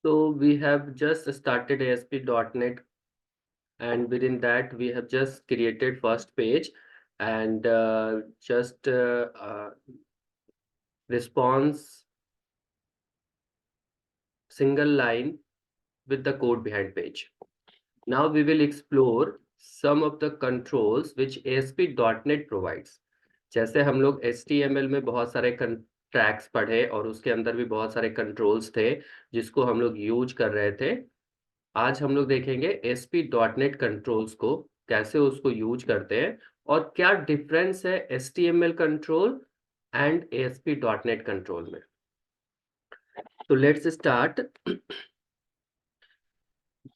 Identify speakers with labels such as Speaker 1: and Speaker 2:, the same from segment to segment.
Speaker 1: So we have just started ASP.NET, and within that we have just created first page and just response single line with the code behind page. Now we will explore some of the controls which ASP.NET provides. जैसे हम लोग HTML में बहुत सारे tracks पढ़े और उसके अंदर भी बहुत सारे कंट्रोल्स थे जिसको हम लोग यूज कर रहे थे। आज हम लोग देखेंगे ASP.NET कंट्रोल्स को, कैसे उसको यूज करते हैं और क्या डिफरेंस है HTML control and ASP.NET control में। तो लेट्स स्टार्ट।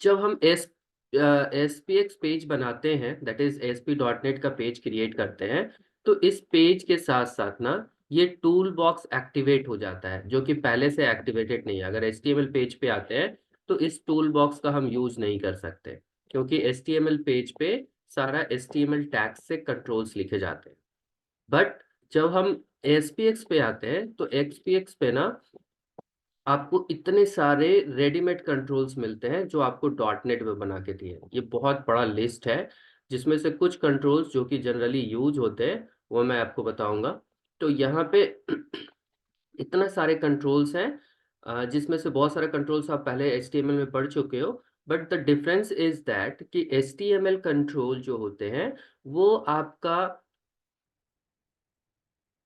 Speaker 1: जब हम SPX पेज बनाते हैं, दैट इज ASP.NEट का पेज क्रिएट करते हैं, तो इस पेज के साथ साथ ना ये टूल बॉक्स एक्टिवेट हो जाता है, जो कि पहले से एक्टिवेटेड नहीं है। अगर HTML पेज पे आते हैं तो इस टूल बॉक्स का हम यूज नहीं कर सकते, क्योंकि HTML पेज पे सारा HTML टैग्स से कंट्रोल्स लिखे जाते हैं। बट जब हम SPX पे आते हैं तो XPX पे ना आपको इतने सारे रेडीमेड कंट्रोल्स मिलते हैं जो आपको .NET में बना के दिए। ये बहुत बड़ा लिस्ट है जिसमें से कुछ कंट्रोल्स जो कि जनरली यूज होते हैं वो मैं आपको बताऊंगा। तो यहाँ पे इतना सारे कंट्रोल्स हैं, जिसमें से बहुत सारे कंट्रोल्स आप पहले HTML में पढ़ चुके हो। But the difference is that कि HTML कंट्रोल जो होते हैं वो आपका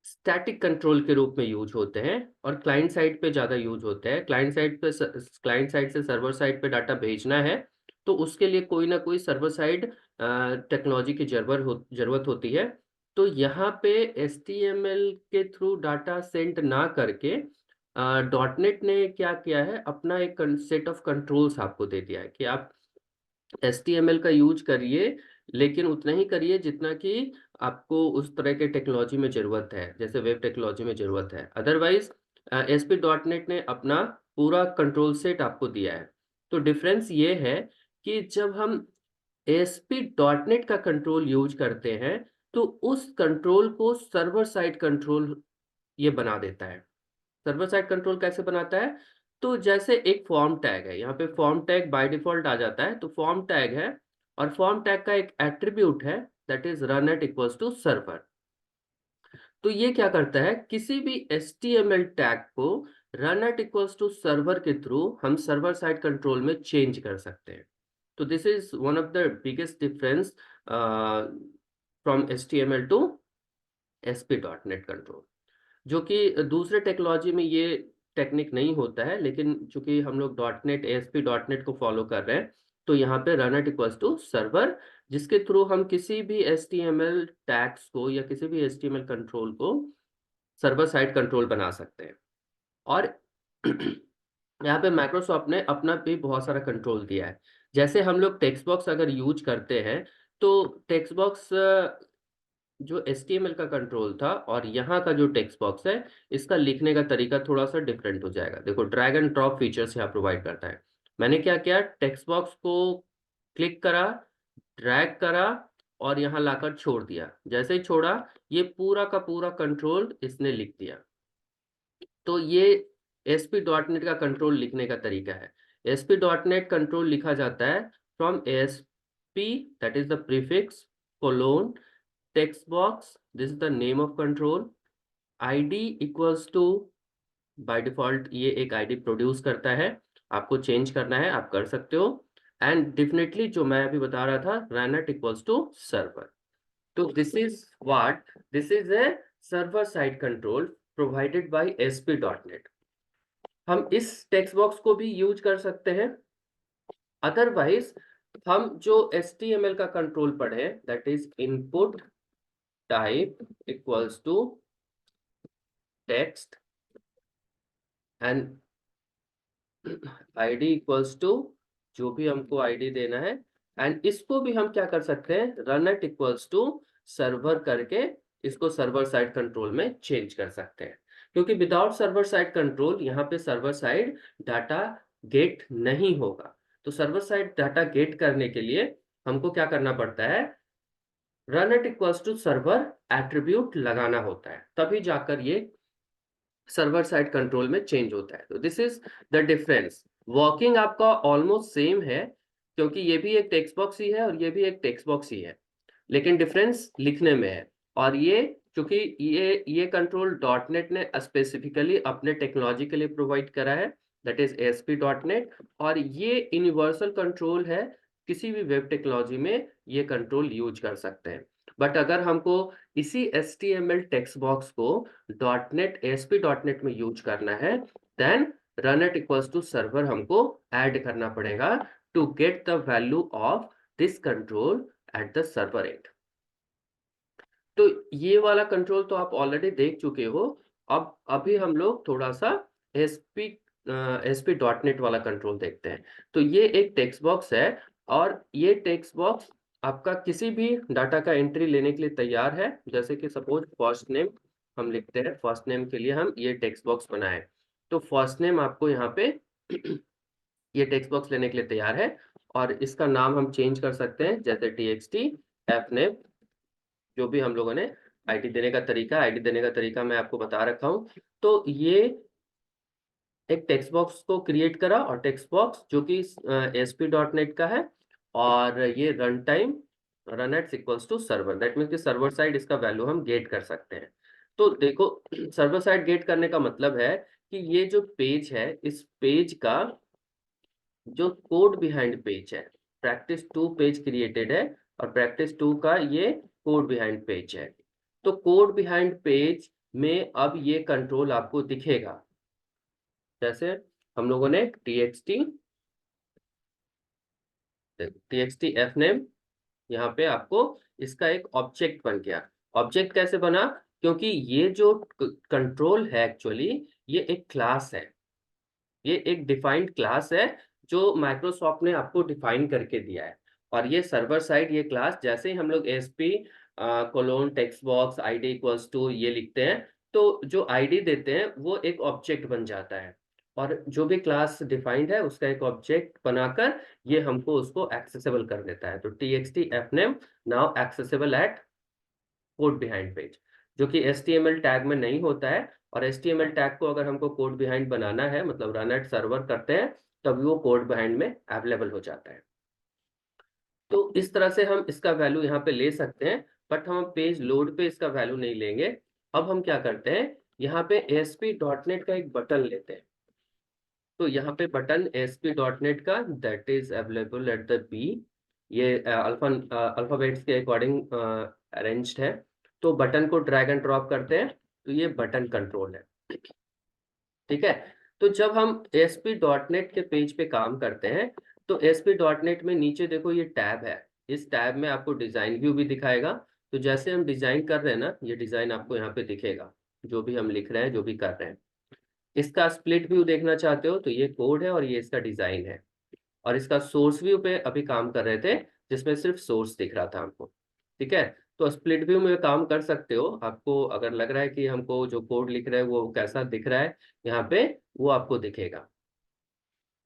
Speaker 1: स्टैटिक कंट्रोल के रूप में यूज होते हैं और क्लाइंट साइड पे ज़्यादा यूज होते हैं। क्लाइंट साइड से सर्वर साइड पे डाटा भेजना है तो उसके लिए कोई ना कोई सर्वर साइड टेक्नोलॉजी की जरूरत होती है। तो यहाँ पे HTML के थ्रू डाटा सेंड ना करके .NET ने क्या किया है, अपना एक सेट ऑफ कंट्रोल्स आपको दे दिया है कि आप HTML का यूज करिए, लेकिन उतना ही करिए जितना कि आपको उस तरह के टेक्नोलॉजी में ज़रूरत है, जैसे वेब टेक्नोलॉजी में ज़रूरत है। अदरवाइज ASP.NET ने अपना पूरा कंट्रोल सेट आपको दिया है। तो डिफरेंस ये है कि जब हम ASP.NET का कंट्रोल यूज करते हैं तो उस कंट्रोल को सर्वर साइड कंट्रोल ये बना देता है। सर्वर साइड कंट्रोल कैसे बनाता है? तो जैसे एक फॉर्म टैग है, यहाँ पे फॉर्म टैग बाय डिफॉल्ट आ जाता है, तो फॉर्म टैग है और फॉर्म टैग का एक एट्रीब्यूट है that is run at equals to server. तो ये क्या करता है, किसी भी HTML टैग को run at equals to server के थ्रू हम सर्वर साइड कंट्रोल में चेंज कर सकते हैं। तो this is one of the biggest difference from HTML to ASP.NET control, जो कि दूसरे टेक्नोलॉजी में ये टेक्निक नहीं होता है। लेकिन चूंकि हम लोग .NET ASP.NET को फॉलो कर रहे हैं तो यहाँ पे run at equals to server, जिसके थ्रू हम किसी भी HTML टैग्स को या किसी भी HTML कंट्रोल को सर्वर साइड कंट्रोल बना सकते हैं। और यहाँ पे माइक्रोसॉफ्ट ने अपना भी बहुत सारा कंट्रोल दिया है। जैसे हम लोग टेक्स्ट बॉक्स अगर यूज करते हैं तो टेक्स्ट बॉक्स जो HTML का कंट्रोल था और यहाँ का जो टेक्स्ट बॉक्स है, इसका लिखने का तरीका थोड़ा सा डिफरेंट हो जाएगा। देखो, ड्रैग एंड ड्रॉप फीचर्स यहाँ प्रोवाइड करता है। मैंने क्या किया, टेक्स्ट बॉक्स को क्लिक करा, ड्रैग करा और यहाँ लाकर छोड़ दिया। जैसे ही छोड़ा, ये पूरा का पूरा कंट्रोल इसने लिख दिया। तो ये ASP.NET का कंट्रोल लिखने का तरीका है। ASP.NET कंट्रोल लिखा जाता है from ASP, that is the prefix, colon, text box, this is the name of control, ID equals to, by default ये एक ID प्रोड्यूस करता है, आपको चेंज करना है आप कर सकते हो। एंड डेफिनेटली जो मैं अभी बता रहा था, रनएट इक्वल्स टू सर्वर। तो this is a server side control provided by ASP.NET। हम इस टेक्स्ट बॉक्स को भी यूज कर सकते हैं। अदरवाइज हम जो HTML का कंट्रोल पढ़े, that is input type equals to text and ID equals to जो भी हमको ID देना है, एंड इसको भी हम क्या कर सकते हैं, run at equals to server करके इसको सर्वर साइड कंट्रोल में चेंज कर सकते हैं। क्योंकि विदाउट सर्वर साइड कंट्रोल यहाँ पे सर्वर साइड डाटा गेट नहीं होगा। तो सर्वर साइड डाटा गेट करने के लिए हमको क्या करना पड़ता है, run at equals to server attribute लगाना होता है, तभी जाकर ये सर्वर साइड कंट्रोल में चेंज होता है। तो this is the difference working आपका ऑलमोस्ट सेम है, क्योंकि ये भी एक टेक्स्ट बॉक्स ही है और ये भी एक टेक्स्ट बॉक्स ही है, लेकिन डिफरेंस लिखने में है। और ये क्योंकि ये कंट्रोल डॉट नेट ने स्पेसिफिकली अपने टेक्नोलॉजी के लिए प्रोवाइड करा है, दैट इज ASP.NET, और ये यूनिवर्सल कंट्रोल है, किसी भी वेब टेक्नोलॉजी में ये कंट्रोल यूज कर सकते हैं। बट अगर हमको इसी HTML टेक्स्ट बॉक्स को .NET ASP.NET में यूज करना है, then runit equals to server हमको ऐड करना पड़ेगा to get the value of this control at the server end. तो ये वाला कंट्रोल तो आप ऑलरेडी देख चुके हो। अब अभी हम लोग थोड़ा सा ASP.NET वाला कंट्रोल देखते हैं। तो ये एक टेक्स्ट बॉक्स है, और ये टेक्स्ट बॉक्स आपका किसी भी डाटा का एंट्री लेने के लिए तैयार है। जैसे कि सपोज फर्स्ट नेम हम लिखते हैं, फर्स्ट नेम के लिए हम ये टेक्स्ट बॉक्स बनाए, तो फर्स्ट नेम आपको यहाँ पे ये टेक्स्ट बॉक्स लेने के लिए तैयार है, और इसका नाम हम चेंज कर सकते हैं, जैसे TXT fname, जो भी हम लोगों ने आईडी देने का तरीका मैं आपको बता रखा हूँ। तो ये एक टेक्स्ट बॉक्स को क्रिएट करा, और टेक्स्ट बॉक्स जो कि ASP.NET का है, और ये run time runit equals to server, that means कि सर्वर साइड इसका वैल्यू हम गेट कर सकते हैं। तो देखो, सर्वर साइड गेट करने का मतलब है कि ये जो पेज है, इस पेज का जो कोड बिहाइंड पेज है, practice 2 पेज क्रिएटेड है, और practice 2 का ये कोड बिहाइंड पेज है। तो कोड बिहाइंड पेज में अब ये कंट्रोल आपको दिखेगा। जैसे हम लोगों ने TXT fname, यहाँ पे आपको इसका एक ऑब्जेक्ट बन गया। ऑब्जेक्ट कैसे बना? क्योंकि ये जो कंट्रोल है एक्चुअली ये एक क्लास है, ये एक डिफाइंड क्लास है जो माइक्रोसॉफ्ट ने आपको डिफाइन करके दिया है। और ये सर्वर साइड ये क्लास, जैसे ही हम लोग ASP colon text box ID equals to ये लिखते हैं, तो जो आईडी देते हैं वो एक ऑब्जेक्ट बन जाता है, और जो भी क्लास डिफाइंड है उसका एक ऑब्जेक्ट बनाकर ये हमको उसको एक्सेसिबल कर देता है। तो TXT fname now accessible at code behind page, जो कि HTML टैग में नहीं होता है। और HTML टैग को अगर हमको कोड बिहाइंड बनाना है, मतलब रन एट सर्वर करते हैं, तभी वो कोड बिहाइंड में अवेलेबल हो जाता है। तो इस तरह से हम इसका वैल्यू यहाँ पे ले सकते हैं, बट हम पेज लोड पे इसका वैल्यू नहीं लेंगे। अब हम क्या करते हैं, यहाँ पे ASP.NET का एक बटन लेते हैं। तो यहाँ पे बटन ASP.NET का, that is available at the B, ये अल्फाबेट्स के अकॉर्डिंग अरेंज्ड है। तो बटन को ड्रैग एंड ड्रॉप करते हैं, तो ये बटन कंट्रोल है। ठीक है। तो जब हम ASP.NET के पेज पे काम करते हैं, तो ASP.NET में नीचे देखो ये टैब है, इस टैब में आपको डिजाइन व्यू भी दिखाएगा। तो जैसे हम डिजाइन कर रहे हैं ना, ये डिजाइन आपको यहाँ पे दिखेगा, जो भी हम लिख रहे हैं, जो भी कर रहे हैं। इसका स्प्लिट व्यू देखना चाहते हो तो ये कोड है और ये इसका डिजाइन है। और इसका सोर्स व्यू पे अभी काम कर रहे थे, जिसमें सिर्फ सोर्स दिख रहा था हमको। ठीक है। तो स्प्लिट व्यू में काम कर सकते हो, आपको अगर लग रहा है कि हमको जो कोड लिख रहे हैं वो कैसा दिख रहा है यहाँ पे, वो आपको दिखेगा।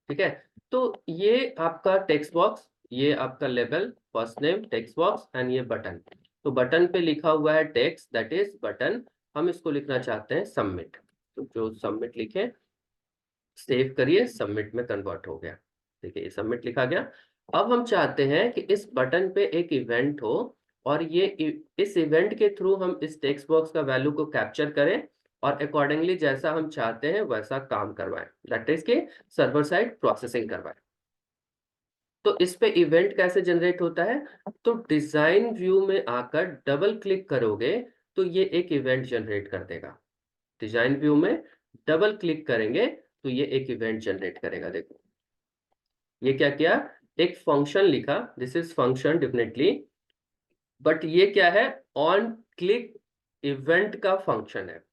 Speaker 1: ठीक है। तो ये आपका टेक्स्ट बॉक्स, ये आपका label, first name, text box and ये बटन। तो बटन पे लिखा हुआ है टेक्स्ट, दैट इज बटन। हम इसको लिखना चाहते हैं सबमिट, तो जो सबमिट लिखे, सेव करिए, सबमिट में कन्वर्ट हो गया। देखिए, सबमिट लिखा गया। अब हम चाहते हैं कि इस बटन पे एक इवेंट हो, और ये इस इवेंट के थ्रू हम इस टेक्स्ट बॉक्स का वैल्यू को कैप्चर करें, और अकॉर्डिंगली जैसा हम चाहते हैं वैसा काम करवाएं, दैट इज के सर्वर साइड प्रोसेसिंग करवाएं। तो इस पे इवेंट कैसे जनरेट होता है? तो डिजाइन व्यू में आकर डबल क्लिक करोगे तो ये एक इवेंट जनरेट कर देगा। डिजाइन व्यू में डबल क्लिक करेंगे तो ये एक इवेंट जनरेट करेगा। देखो ये क्या किया, एक फंक्शन लिखा, this is function definitely, but ये क्या है, ऑन क्लिक इवेंट का फंक्शन है।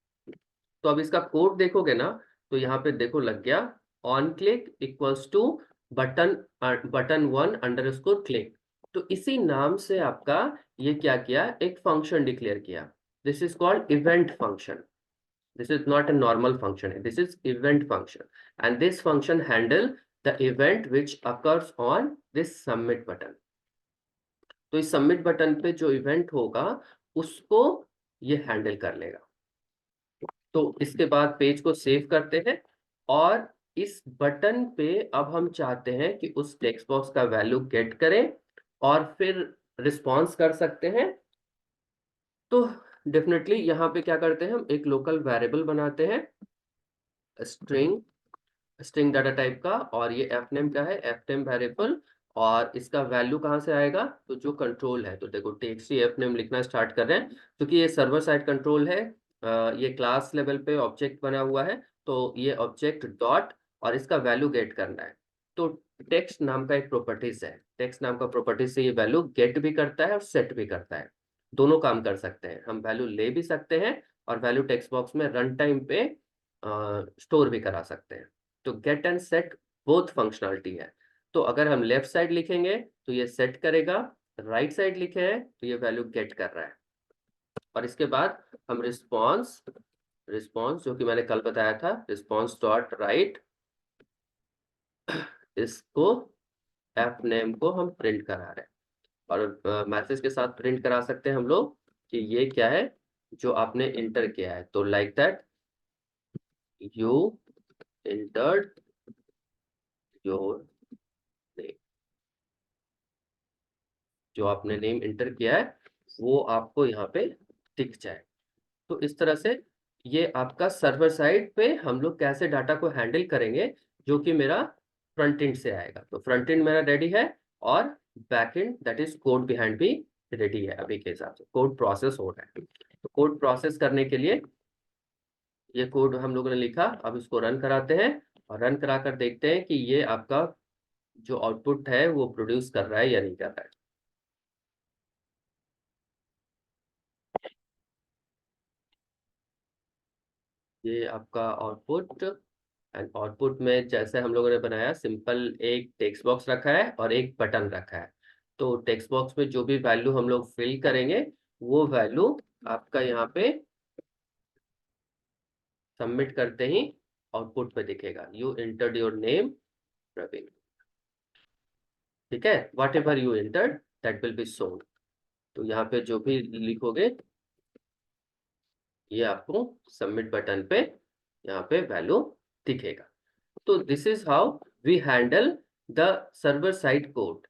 Speaker 1: तो अब इसका कोड देखोगे ना, तो यहाँ पे देखो लग गया, on click equals to button button 1 underscore click. तो इसी नाम से आपका ये क्या किया, एक फंक्शन डिक्लेयर किया, this is called event function. This is not a normal function. This is event function, and this function handle the event which occurs on this submit button. तो इस सबमिट बटन पे जो event होगा उसको ये handle कर लेगा। तो इसके बाद पेज को सेव करते हैं, और इस बटन पे अब हम चाहते हैं कि उस टेक्स्ट बॉक्स का वैल्यू गेट करें और फिर रिस्पॉन्स कर सकते हैं। तो डेफिनेटली यहाँ पे क्या करते हैं, हम एक लोकल वेरिएबल बनाते हैं, स्ट्रिंग स्ट्रिंग डाटा टाइप का, और ये एफ नेम का है, एफ नेम वेरिएबल। और इसका वैल्यू कहाँ से आएगा, तो जो कंट्रोल है, तो देखो टेक्स्ट एफ नेम लिखना स्टार्ट कर रहे हैं क्योंकि ये सर्वर साइड कंट्रोल है। ये क्लास लेवल पे ऑब्जेक्ट बना हुआ है, तो ये ऑब्जेक्ट डॉट और इसका वैल्यू गेट करना है। तो टेक्स्ट नाम का एक प्रॉपर्टीज है, टेक्स्ट नाम का प्रॉपर्टीज से ये वैल्यू गेट भी करता है और सेट भी करता है। दोनों काम कर सकते हैं, हम वैल्यू ले भी सकते हैं और वैल्यू टेक्स्ट बॉक्स में रन टाइम पे स्टोर भी करा सकते हैं। तो get and set both functionality है। तो अगर हम लेफ्ट साइड लिखेंगे तो ये सेट करेगा, राइट साइड लिखे हैं तो ये वैल्यू गेट कर रहा है। और इसके बाद हम रिस्पॉन्स रिस्पॉन्स जो कि मैंने कल बताया था, रिस्पॉन्स डॉट राइट, इसको एप नेम को हम प्रिंट करा रहे हैं। और मैसेज के साथ प्रिंट करा सकते हैं हम लोग कि ये क्या है जो आपने इंटर किया है। तो like that you entered your name, जो आपने नेम इंटर किया है वो आपको यहाँ पे दिख जाए। तो इस तरह से ये आपका सर्वर साइड पे हम लोग कैसे डाटा को हैंडल करेंगे, जो कि मेरा फ्रंट एंड से आएगा। तो फ्रंट एंड मेरा रेडी है और back and that is code behind भी रेडी है। अभी के हिसाब से कोड प्रोसेस हो रहा है। तो कोड प्रोसेस करने के लिए ये कोड हम लोगों ने लिखा, अब इसको रन कराते हैं और रन करा कर देखते हैं कि ये आपका जो आउटपुट है वो प्रोड्यूस कर रहा है या नहीं कर रहा है। ये आपका आउटपुट, एंड आउटपुट में जैसे हम लोगों ने बनाया सिंपल एक टेक्स्ट बॉक्स रखा है और एक बटन रखा है। तो टेक्स्ट बॉक्स में जो भी वैल्यू हम लोग फिल करेंगे वो वैल्यू आपका यहाँ पे सबमिट करते ही आउटपुट पे दिखेगा, you entered your name Praveen. ठीक है, whatever you entered that will be shown. तो यहाँ पे जो भी लिखोगे ये आपको सबमिट बटन पे यहाँ पे वैल्यू दिखेगा। तो this is how we handle the server side code.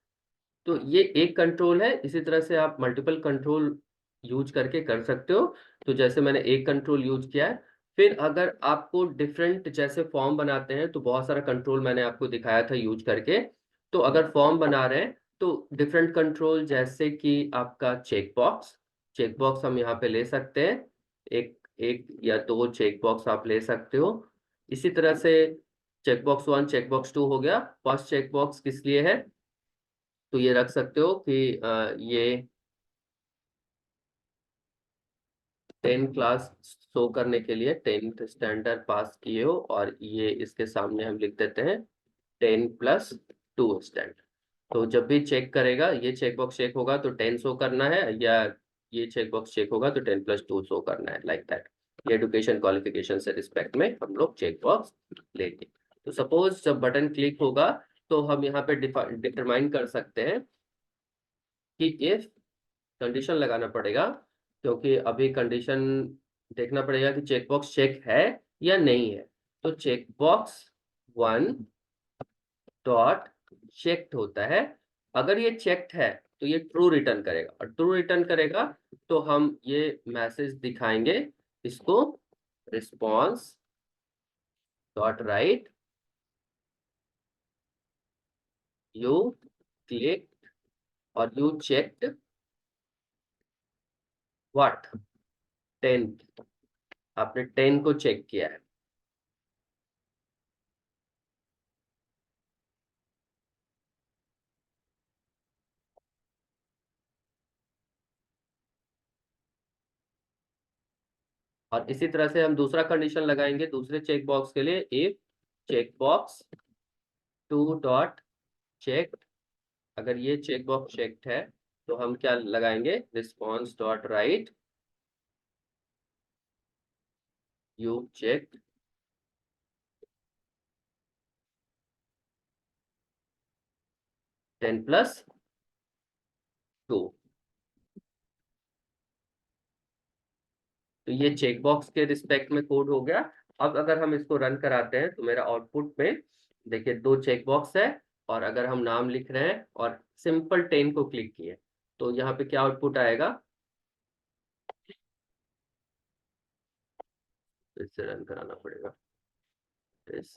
Speaker 1: तो ये एक कंट्रोल है, इसी तरह से आप मल्टीपल कंट्रोल यूज करके कर सकते हो। तो जैसे मैंने एक कंट्रोल यूज किया है, फिर अगर आपको डिफरेंट जैसे फॉर्म बनाते हैं तो बहुत सारा कंट्रोल मैंने आपको दिखाया था यूज करके। तो अगर फॉर्म बना रहे हैं तो डिफरेंट कंट्रोल जैसे कि आपका चेक बॉक्स हम यहाँ पे ले सकते हैं, एक एक या दो चेक बॉक्स आप ले सकते हो। इसी तरह से चेक बॉक्स 1 चेक बॉक्स 2 हो गया। फर्स्ट चेक बॉक्स किस लिए है, तो ये रख सकते हो कि ये 10 क्लास शो करने के लिए 10th स्टैंडर्ड पास किए हो, और ये इसके सामने हम लिख देते हैं 10+2 स्टैंडर्ड। तो जब भी चेक करेगा, ये चेक बॉक्स चेक होगा तो 10 शो करना है, या ये चेक बॉक्स चेक होगा तो 10+2 शो करना है, लाइक दैट। ये एजुकेशन क्वालिफिकेशन से रिस्पेक्ट में हम लोग चेक बॉक्स लेंगे। तो सपोज जब बटन क्लिक होगा तो हम यहाँ पे डिटरमाइन कर सकते हैं कि इफ कंडीशन लगाना पड़ेगा, क्योंकि अभी कंडीशन देखना पड़ेगा कि चेकबॉक्स चेक है या नहीं है। तो चेकबॉक्स 1 डॉट चेक्ड होता है, अगर ये चेक्ड है तो ये ट्रू रिटर्न करेगा, और ट्रू रिटर्न करेगा तो हम ये मैसेज दिखाएंगे इसको, response dot write you click और यू चेक्ड व्हाट 10, आपने 10 को चेक किया है। और इसी तरह से हम दूसरा कंडीशन लगाएंगे दूसरे चेक बॉक्स के लिए, if check box 2 dot check, अगर ये चेक बॉक्स चेक्ड है तो हम क्या लगाएंगे, response dot write you check 10+2। तो ये चेक बॉक्स के रिस्पेक्ट में कोड हो गया। अब अगर हम इसको रन कराते हैं तो मेरा आउटपुट में देखिए 2 चेक बॉक्स है, और अगर हम नाम लिख रहे हैं और सिंपल 10 को क्लिक किए तो यहाँ पे क्या आउटपुट आएगा, इससे रन कराना पड़ेगा। इस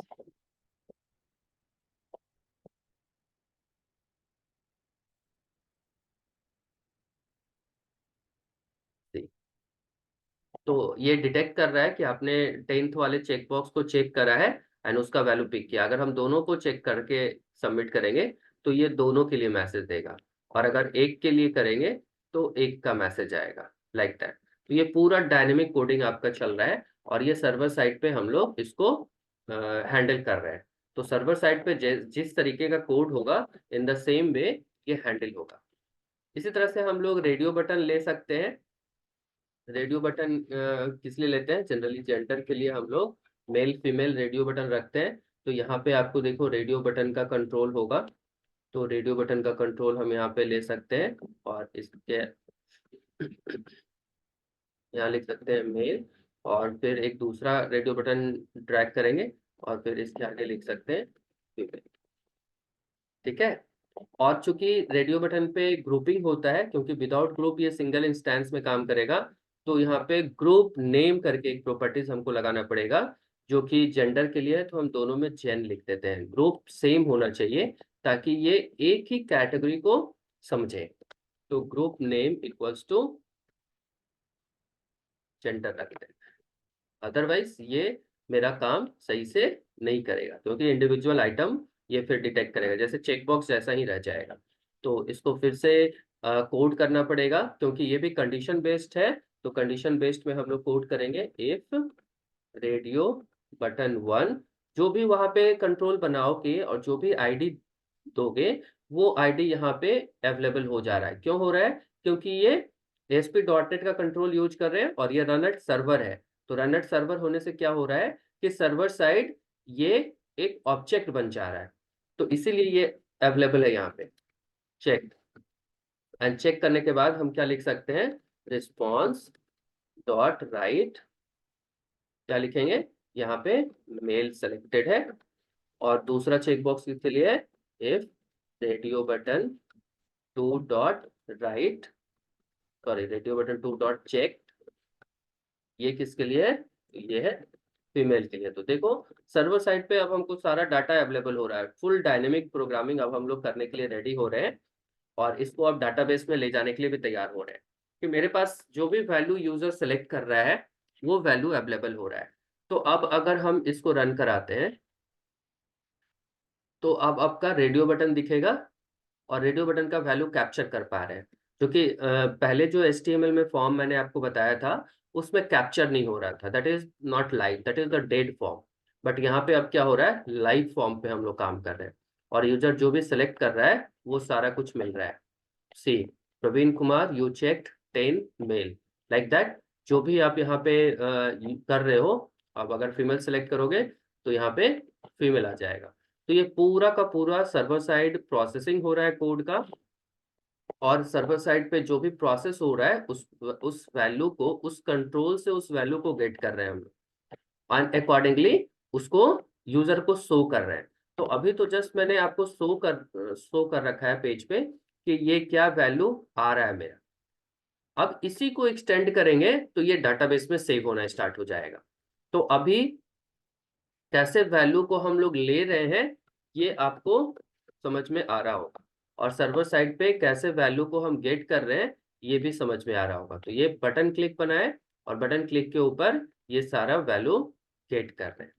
Speaker 1: तो ये डिटेक्ट कर रहा है कि आपने 10th वाले चेक बॉक्स को चेक करा है एंड उसका वैल्यू पिक किया। अगर हम दोनों को चेक करके सबमिट करेंगे तो ये दोनों के लिए मैसेज देगा, और अगर एक के लिए करेंगे तो एक का मैसेज आएगा, लाइक दैट। तो ये पूरा डायनेमिक कोडिंग आपका चल रहा है, और ये सर्वर साइड पे हम लोग इसको हैंडल कर रहे हैं। तो सर्वर साइड पे जिस तरीके का कोड होगा इन द सेम वे ये हैंडल होगा। इसी तरह से हम लोग रेडियो बटन ले सकते हैं। रेडियो बटन किस लिए लेते हैं, जनरली जेंडर के लिए हम लोग मेल फीमेल रेडियो बटन रखते हैं। तो यहाँ पे आपको देखो रेडियो बटन का कंट्रोल होगा, तो रेडियो बटन का कंट्रोल हम यहाँ पे ले सकते हैं, और इसके यहाँ लिख सकते हैं मेल, और फिर एक दूसरा रेडियो बटन ड्रैग करेंगे और फिर इसके आगे लिख सकते हैं फीमेल। ठीक है। और चूंकि रेडियो बटन पे ग्रुपिंग होता है, क्योंकि विदाउट ग्रुप ये सिंगल इंस्टेंस में काम करेगा, तो यहाँ पे ग्रुप नेम करके एक प्रॉपर्टीज हमको लगाना पड़ेगा, जो कि जेंडर के लिए है तो हम दोनों में जेन लिख देते हैं। ग्रुप सेम होना चाहिए ताकि ये एक ही कैटेगरी को समझे। तो group name equals to gender रख दें, अदरवाइज ये मेरा काम सही से नहीं करेगा, क्योंकि इंडिविजुअल आइटम ये फिर डिटेक्ट करेगा, जैसे चेकबॉक्स जैसा ही रह जाएगा। तो इसको फिर से कोड करना पड़ेगा, क्योंकि ये भी कंडीशन बेस्ड है। तो कंडीशन बेस्ड में हम लोग कोड करेंगे इफ रेडियो बटन 1, जो भी वहां पे कंट्रोल बनाओगे और जो भी आईडी दोगे वो आईडी यहाँ पे अवेलेबल हो जा रहा है। क्यों हो रहा है, क्योंकि ये ASP.NET का कंट्रोल यूज कर रहे हैं और ये रनएट सर्वर है। तो रनएट सर्वर होने से क्या हो रहा है कि सर्वर साइड ये एक ऑब्जेक्ट बन जा रहा है, तो इसीलिए ये अवेलेबल है यहाँ पे। चेक एंड चेक करने के बाद हम क्या लिख सकते हैं, रिस्पॉन्स डॉट राइट, क्या लिखेंगे यहाँ पे मेल सेलेक्टेड है, और दूसरा चेकबॉक्स के लिए है if radio button 2 dot write, sorry radio button 2 dot check, ये किसके लिए है, ये है फीमेल के लिए। तो देखो सर्वर साइड पे अब हमको सारा डाटा अवेलेबल हो रहा है, फुल डायनेमिक प्रोग्रामिंग अब हम लोग करने के लिए रेडी हो रहे हैं, और इसको अब डाटाबेस में ले जाने के लिए भी तैयार हो रहे हैं कि मेरे पास जो भी वैल्यू यूजर सेलेक्ट कर रहा है वो वैल्यू अवेलेबल हो रहा है। तो अब अगर हम इसको रन कराते हैं तो अब आपका रेडियो बटन दिखेगा, और रेडियो बटन का वैल्यू कैप्चर कर पा रहे हैं, क्योंकि पहले जो HTML में फॉर्म मैंने आपको बताया था उसमें कैप्चर नहीं हो रहा था, that is not live, that is the dead form. But यहाँ पे अब क्या हो रहा है, लाइव फॉर्म पे हम लोग काम कर रहे हैं, और यूजर जो भी सिलेक्ट कर रहा है वो सारा कुछ मिल रहा है। C Praveen Kumar you checked 10 mail, like that. जो भी आप यहाँ पे कर रहे हो, अब अगर फीमेल सेलेक्ट करोगे तो यहाँ पे फीमेल आ जाएगा। तो ये पूरा का पूरा सर्वर साइड प्रोसेसिंग हो रहा है कोड का, और सर्वर साइड पे जो भी प्रोसेस हो रहा है उस वैल्यू को, उस कंट्रोल से उस वैल्यू को गेट कर रहे हैं हम लोग, एंड अकॉर्डिंगली उसको यूजर को शो कर रहे हैं। तो अभी तो जस्ट मैंने आपको शो कर रखा है पेज पे कि ये क्या वैल्यू आ रहा है मेरा। अब इसी को एक्सटेंड करेंगे तो ये डाटाबेस में सेव होना स्टार्ट हो जाएगा। तो अभी कैसे वैल्यू को हम लोग ले रहे हैं ये आपको समझ में आ रहा होगा, और सर्वर साइड पे कैसे वैल्यू को हम गेट कर रहे हैं ये भी समझ में आ रहा होगा। तो ये बटन क्लिक बनाए और बटन क्लिक के ऊपर ये सारा वैल्यू गेट कर रहे हैं।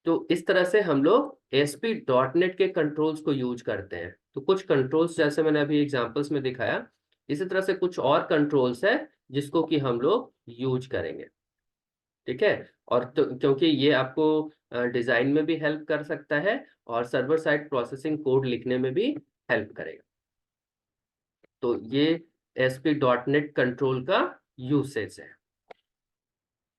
Speaker 1: तो इस तरह से हम लोग ASP.NET के कंट्रोल्स को यूज करते हैं। तो कुछ कंट्रोल्स जैसे मैंने अभी एग्जांपल्स में दिखाया, इसी तरह से कुछ और कंट्रोल्स है जिसको कि हम लोग यूज करेंगे। ठीक है। और तो क्योंकि ये आपको डिजाइन में भी हेल्प कर सकता है और सर्वर साइड प्रोसेसिंग कोड लिखने में भी हेल्प करेगा। तो ये ASP.NET कंट्रोल का यूसेज है।